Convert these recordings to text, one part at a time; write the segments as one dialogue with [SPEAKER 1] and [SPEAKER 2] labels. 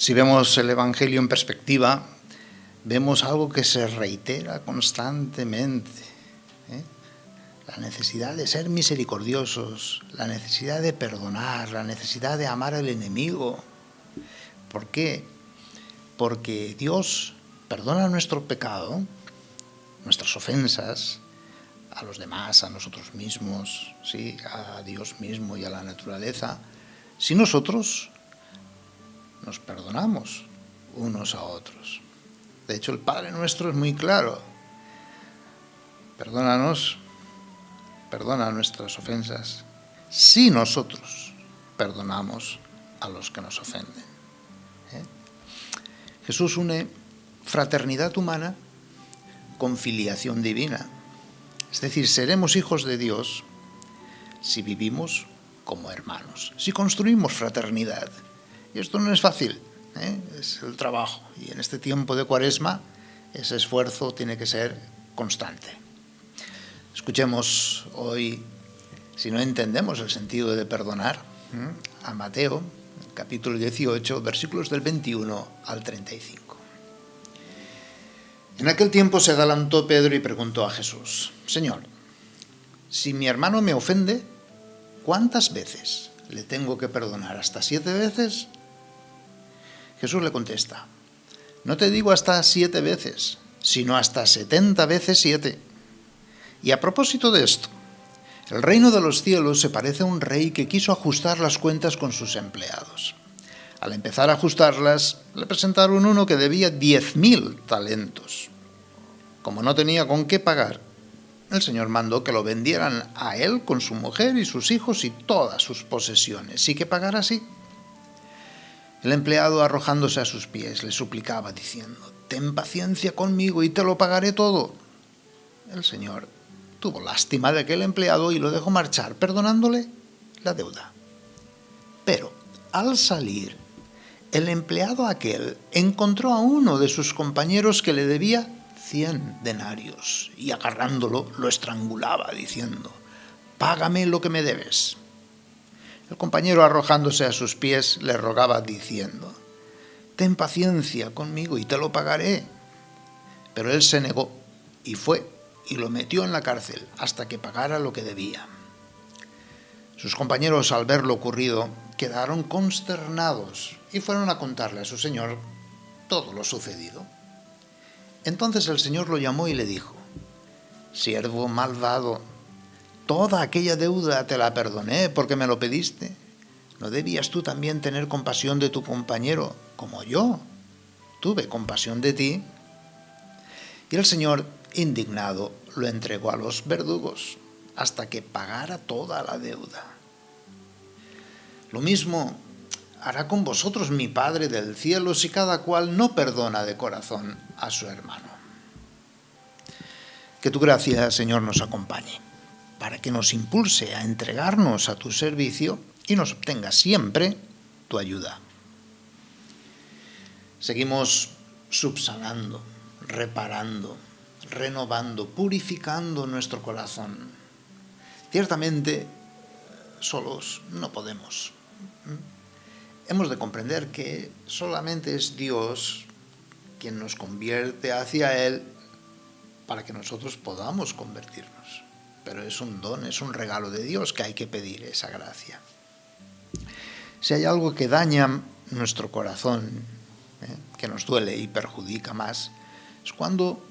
[SPEAKER 1] Si vemos el Evangelio en perspectiva, vemos algo que se reitera constantemente, ¿eh? La necesidad de ser misericordiosos, la necesidad de perdonar, la necesidad de amar al enemigo. ¿Por qué? Porque Dios perdona nuestro pecado, nuestras ofensas, a los demás, a nosotros mismos, ¿sí? A Dios mismo y a la naturaleza, si nosotros nos perdonamos unos a otros. De hecho, el Padre Nuestro es muy claro. Perdónanos, perdona nuestras ofensas, si nosotros perdonamos a los que nos ofenden. Jesús une fraternidad humana con filiación divina. Es decir, seremos hijos de Dios si vivimos como hermanos, si construimos fraternidad. Y esto no es fácil, es el trabajo. Y en este tiempo de Cuaresma, ese esfuerzo tiene que ser constante. Escuchemos hoy, si no entendemos el sentido de perdonar, a Mateo, capítulo 18, versículos del 21 al 35. En aquel tiempo se adelantó Pedro y preguntó a Jesús: Señor, si mi hermano me ofende, ¿cuántas veces le tengo que perdonar? ¿Hasta 7 veces? Jesús le contesta: no te digo hasta 7 veces, sino hasta 70 veces 7. Y a propósito de esto, el reino de los cielos se parece a un rey que quiso ajustar las cuentas con sus empleados. Al empezar a ajustarlas, le presentaron uno que debía 10.000 talentos. Como no tenía con qué pagar, el Señor mandó que lo vendieran a él con su mujer y sus hijos y todas sus posesiones, y que pagara así. El empleado, arrojándose a sus pies, le suplicaba diciendo: ten paciencia conmigo y te lo pagaré todo. El Señor tuvo lástima de aquel empleado y lo dejó marchar, perdonándole la deuda. Pero al salir, el empleado aquel encontró a uno de sus compañeros que le debía 100 denarios y agarrándolo lo estrangulaba diciendo: págame lo que me debes. El compañero, arrojándose a sus pies, le rogaba diciendo: ten paciencia conmigo y te lo pagaré. Pero él se negó y fue y lo metió en la cárcel hasta que pagara lo que debía. Sus compañeros, al ver lo ocurrido, quedaron consternados y fueron a contarle a su señor todo lo sucedido. Entonces el Señor lo llamó y le dijo: siervo malvado, toda aquella deuda te la perdoné porque me lo pediste. ¿No debías tú también tener compasión de tu compañero como yo tuve compasión de ti? Y el Señor, indignado, lo entregó a los verdugos hasta que pagara toda la deuda. Lo mismo hará con vosotros mi Padre del cielo si cada cual no perdona de corazón a su hermano. Que tu gracia, Señor, nos acompañe, para que nos impulse a entregarnos a tu servicio y nos obtenga siempre tu ayuda. Seguimos subsanando, reparando, renovando, purificando nuestro corazón. Ciertamente, solos no podemos. Hemos de comprender que solamente es Dios quien nos convierte hacia Él para que nosotros podamos convertirnos. Pero es un don, es un regalo de Dios que hay que pedir esa gracia. Si hay algo que daña nuestro corazón, que nos duele y perjudica más, es cuando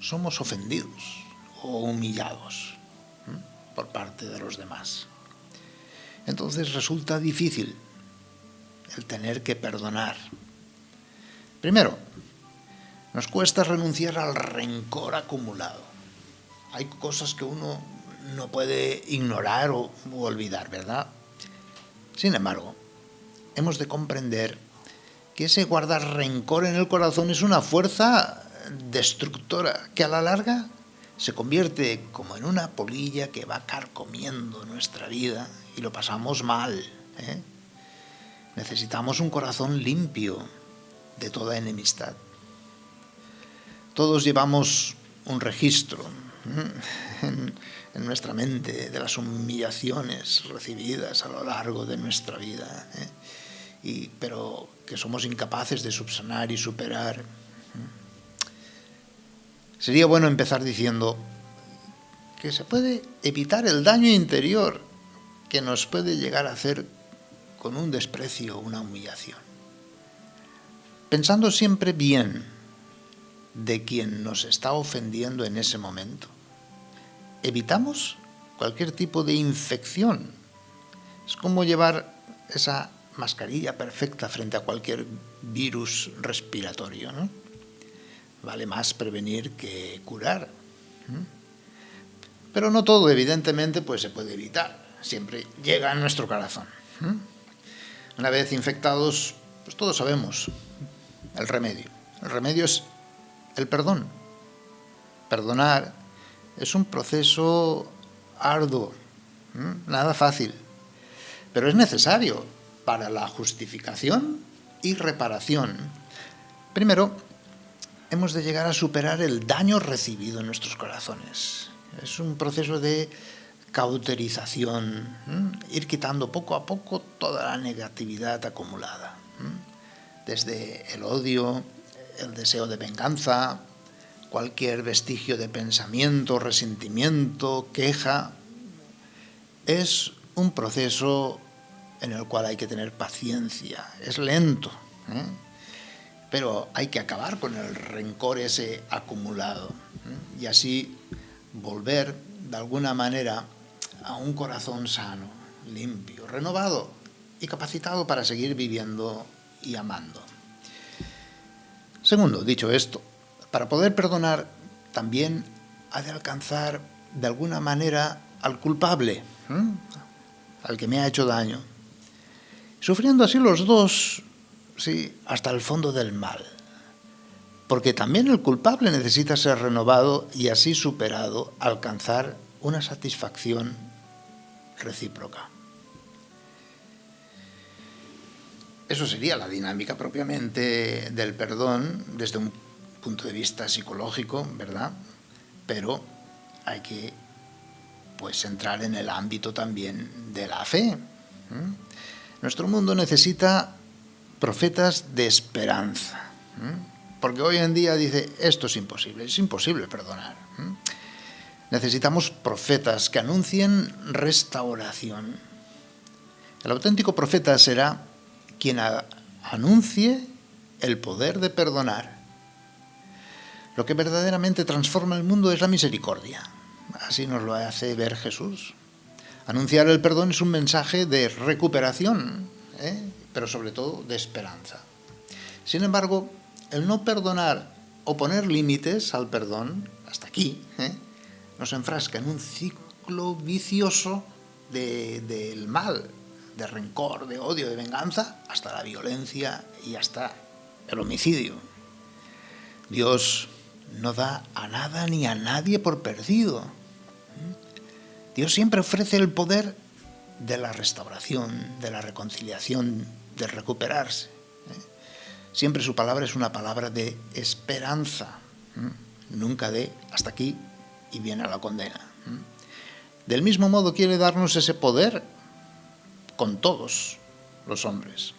[SPEAKER 1] somos ofendidos o humillados por parte de los demás. Entonces resulta difícil el tener que perdonar. Primero, nos cuesta renunciar al rencor acumulado. Hay cosas que uno no puede ignorar o olvidar, ¿verdad? Sin embargo, hemos de comprender que ese guardar rencor en el corazón es una fuerza destructora que a la larga se convierte como en una polilla que va carcomiendo nuestra vida y lo pasamos mal. Necesitamos un corazón limpio de toda enemistad. Todos llevamos un registro en nuestra mente de las humillaciones recibidas a lo largo de nuestra vida. pero que somos incapaces de subsanar y superar. Sería bueno empezar diciendo que se puede evitar el daño interior que nos puede llegar a hacer con un desprecio o una humillación. Pensando siempre bien de quien nos está ofendiendo en ese momento. Evitamos cualquier tipo de infección. Es como llevar esa mascarilla perfecta frente a cualquier virus respiratorio, ¿no? Vale más prevenir que curar. Pero no todo, evidentemente, pues se puede evitar. Siempre llega a nuestro corazón. Una vez infectados, pues todos sabemos el remedio. El remedio es el perdón. Perdonar es un proceso arduo, nada fácil, pero es necesario para la justificación y reparación. Primero, hemos de llegar a superar el daño recibido en nuestros corazones. Es un proceso de cauterización, ir quitando poco a poco toda la negatividad acumulada, desde el odio, el deseo de venganza, cualquier vestigio de pensamiento, resentimiento, queja. Es un proceso en el cual hay que tener paciencia, es lento, pero hay que acabar con el rencor ese acumulado, y así volver de alguna manera a un corazón sano, limpio, renovado y capacitado para seguir viviendo y amando. Segundo, dicho esto, para poder perdonar también ha de alcanzar de alguna manera al culpable, al que me ha hecho daño, sufriendo así los dos, sí, hasta el fondo del mal. Porque también el culpable necesita ser renovado y así superado, alcanzar una satisfacción recíproca. Eso sería la dinámica propiamente del perdón desde un punto de vista psicológico, ¿verdad? Pero hay que entrar en el ámbito también de la fe. Nuestro mundo necesita profetas de esperanza, porque hoy en día dice, esto es imposible perdonar. Necesitamos profetas que anuncien restauración. El auténtico profeta será quien anuncie el poder de perdonar. Lo que verdaderamente transforma el mundo es la misericordia. Así nos lo hace ver Jesús. Anunciar el perdón es un mensaje de recuperación, pero sobre todo de esperanza. Sin embargo, el no perdonar o poner límites al perdón, hasta aquí, nos enfrasca en un ciclo vicioso del mal, de rencor, de odio, de venganza, hasta la violencia y hasta el homicidio. Dios no da a nada ni a nadie por perdido. Dios siempre ofrece el poder de la restauración, de la reconciliación, de recuperarse. Siempre su palabra es una palabra de esperanza, nunca de hasta aquí y viene la condena. Del mismo modo quiere darnos ese poder con todos los hombres.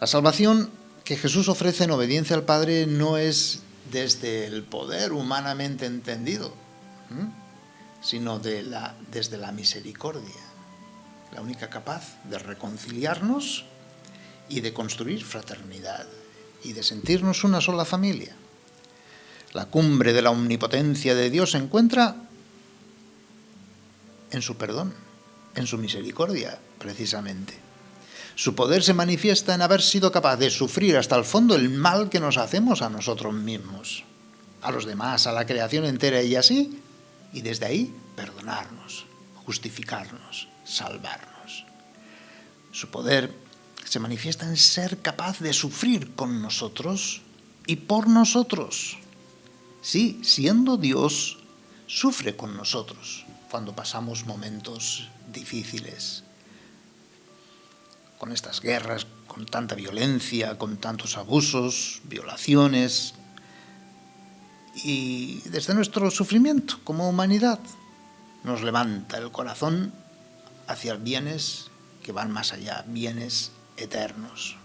[SPEAKER 1] La salvación que Jesús ofrece en obediencia al Padre no es desde el poder humanamente entendido, sino desde la misericordia, la única capaz de reconciliarnos y de construir fraternidad y de sentirnos una sola familia. La cumbre de la omnipotencia de Dios se encuentra en su perdón, en su misericordia, precisamente. Su poder se manifiesta en haber sido capaz de sufrir hasta el fondo el mal que nos hacemos a nosotros mismos, a los demás, a la creación entera y así, y desde ahí perdonarnos, justificarnos, salvarnos. Su poder se manifiesta en ser capaz de sufrir con nosotros y por nosotros. Sí, siendo Dios, sufre con nosotros cuando pasamos momentos difíciles, con estas guerras, con tanta violencia, con tantos abusos, violaciones, y desde nuestro sufrimiento como humanidad nos levanta el corazón hacia bienes que van más allá, bienes eternos,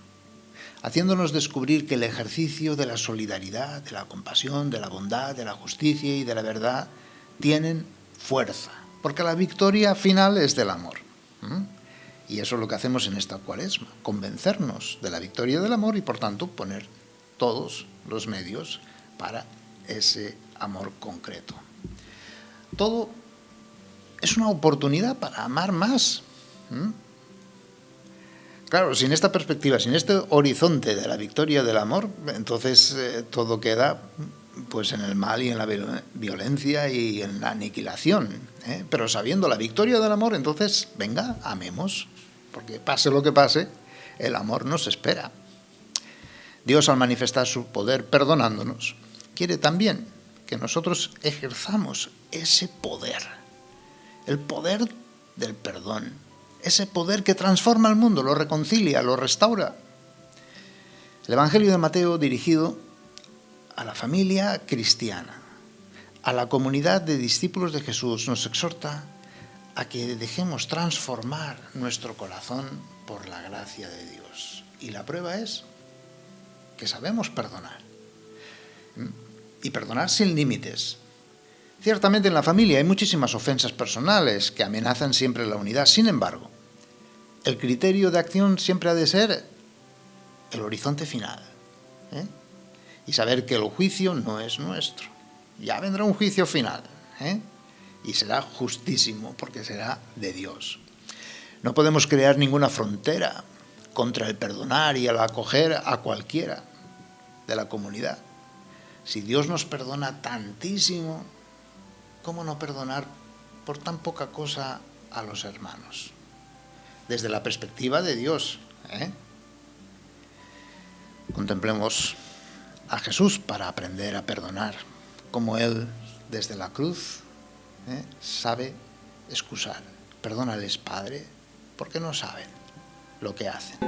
[SPEAKER 1] haciéndonos descubrir que el ejercicio de la solidaridad, de la compasión, de la bondad, de la justicia y de la verdad tienen fuerza, porque la victoria final es del amor. Y eso es lo que hacemos en esta Cuaresma, convencernos de la victoria del amor y, por tanto, poner todos los medios para ese amor concreto. Todo es una oportunidad para amar más. Claro, sin esta perspectiva, sin este horizonte de la victoria del amor, entonces todo queda pues en el mal y en la violencia y en la aniquilación. Pero sabiendo la victoria del amor, entonces, venga, amemos, porque pase lo que pase, el amor nos espera. Dios, al manifestar su poder perdonándonos, quiere también que nosotros ejerzamos ese poder, el poder del perdón, ese poder que transforma el mundo, lo reconcilia, lo restaura. El Evangelio de Mateo, dirigido a la familia cristiana, a la comunidad de discípulos de Jesús, nos exhorta a que dejemos transformar nuestro corazón por la gracia de Dios. Y la prueba es que sabemos perdonar. Y perdonar sin límites. Ciertamente en la familia hay muchísimas ofensas personales que amenazan siempre la unidad. Sin embargo, el criterio de acción siempre ha de ser el horizonte final. Y saber que el juicio no es nuestro. Ya vendrá un juicio final. Y será justísimo porque será de Dios. No podemos crear ninguna frontera contra el perdonar y el acoger a cualquiera de la comunidad. Si Dios nos perdona tantísimo, ¿cómo no perdonar por tan poca cosa a los hermanos? Desde la perspectiva de Dios. Contemplemos a Jesús para aprender a perdonar, como Él, desde la cruz, sabe excusar. Perdónales, Padre, porque no saben lo que hacen.